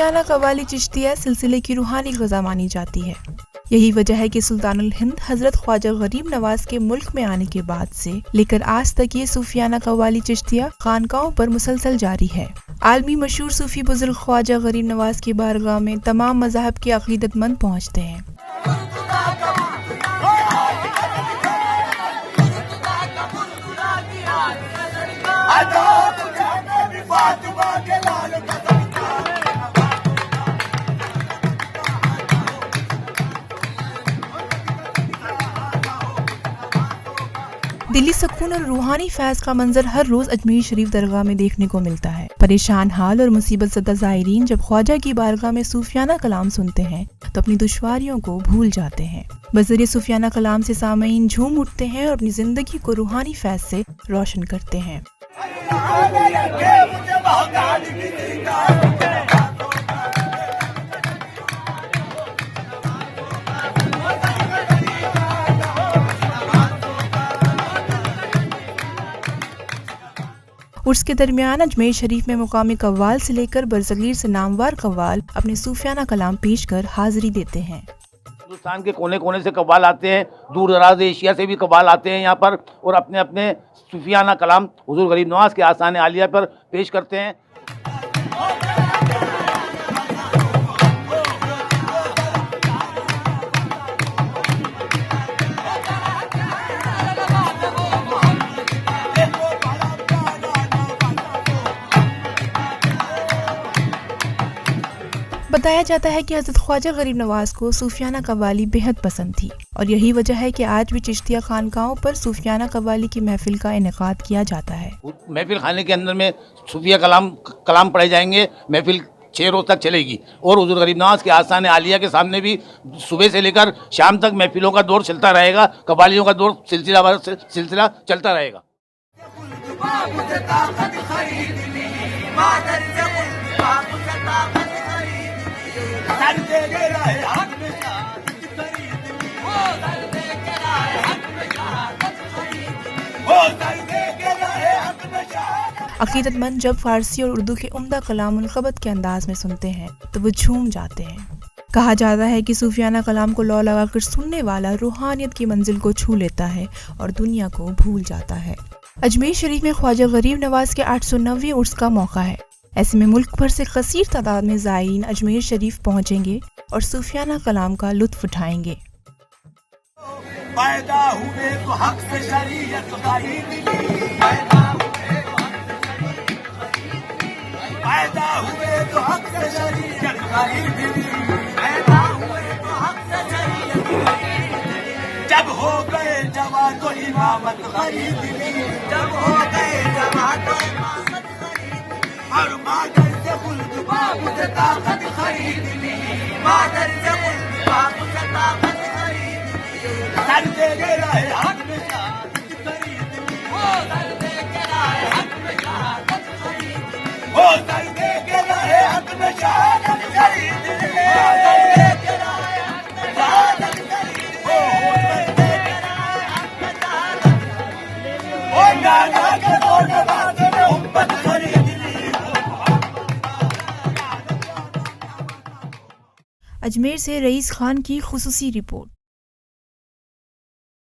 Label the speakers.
Speaker 1: सूफियाना कव्वाली चिश्तिया सिलसिले की रूहानी ग़ज़ा मानी जाती है। यही वजह है कि सुल्तानुल हिंद हजरत ख्वाजा गरीब नवाज के मुल्क में आने के बाद से लेकर आज तक ये सूफियाना कव्वाली चिश्तिया खानकाहों पर मुसलसल जारी है। आलमी मशहूर सूफी बुजुर्ग ख्वाजा गरीब नवाज की बारगाह में तमाम मज़ाहब के अक़ीदतमंद पहुँचते हैं। दिली सुकून और रूहानी फैज़ का मंजर हर रोज अजमेर शरीफ दरगाह में देखने को मिलता है। परेशान हाल और मुसीबत ज़दा ज़ायरीन जब ख्वाजा की बारगाह में सूफियाना कलाम सुनते हैं तो अपनी दुश्वारियों को भूल जाते हैं। बज़रिए सूफियाना कलाम से सामईन झूम उठते हैं और अपनी जिंदगी को रूहानी फैज़ से रोशन करते हैं। उर्स के दरमियान अजमेर शरीफ में मुकामी कव्वाल से लेकर बरसगीर से नामवार कव्वाल अपने सूफियाना कलाम पेश कर हाजिरी देते हैं।
Speaker 2: हिंदुस्तान के कोने कोने से कव्वाल आते हैं, दूर दराज एशिया से भी कव्वाल आते हैं यहाँ पर और अपने अपने सूफियाना कलाम हुजूर गरीब नवाज के आस्थान आलिया पर पेश करते हैं।
Speaker 1: बताया जाता है कि हज़रत ख्वाजा गरीब नवाज को सूफियाना कव्वाली बेहद पसंद थी और यही वजह है कि आज भी चिश्तिया खानकाहों पर सूफियाना कव्वाली की महफिल का इनेकाद किया जाता है।
Speaker 2: महफिल खाने के अंदर में सूफिया कलाम पढ़े जाएंगे। महफिल 6 रोज तक चलेगी और हुजूर गरीब नवाज के आस्थान आलिया के सामने भी सुबह से लेकर शाम तक महफिलों का दौर चलता रहेगा, कव्वालियों का दौर सिलसिला चलता रहेगा।
Speaker 1: अकीदतमंद जब फारसी और उर्दू के उम्दा कलाम उनक़बत के अंदाज में सुनते हैं तो वो झूम जाते हैं। कहा जाता है कि सूफियाना कलाम को लौ लगाकर सुनने वाला रूहानियत की मंजिल को छू लेता है और दुनिया को भूल जाता है। अजमेर शरीफ में ख्वाजा गरीब नवाज के 890वें उर्स का मौका है। ऐसे में मुल्क भर से कसीर तादाद में ज़ायरीन अजमेर शरीफ पहुँचेंगे और सूफियाना कलाम का लुत्फ उठाएंगे।
Speaker 3: पैदा हुए तो हक से शरीयत गाही मिली, पैदा हुए तो हक से शरीयत गाही मिली, पैदा हुए तो हक से शरीयत गाही। जब हो गए जवा तो इमामत खरीद ली, जब हो गए जवा तो इमामत खरीद ली, और मादर से बुल्द बाबू से ताकत खरीद ली, मादर से बुल्द बाबू से ताकत सर दे के रहे हक में शहादत खरीद ली, वो सर दे के रहे हक में शहादत खरीद ली, वो सर दे के रहे हक में शहादत खरीद ली, वो सर दे के रहे हक में शहादत खरीद ली, वो सर दे के रहे हक में शहादत खरीद ली, वो नाना के सोने वाले में उम्मत खरीद ली।
Speaker 1: अजमेर से रईस खान की खुसूसी रिपोर्ट।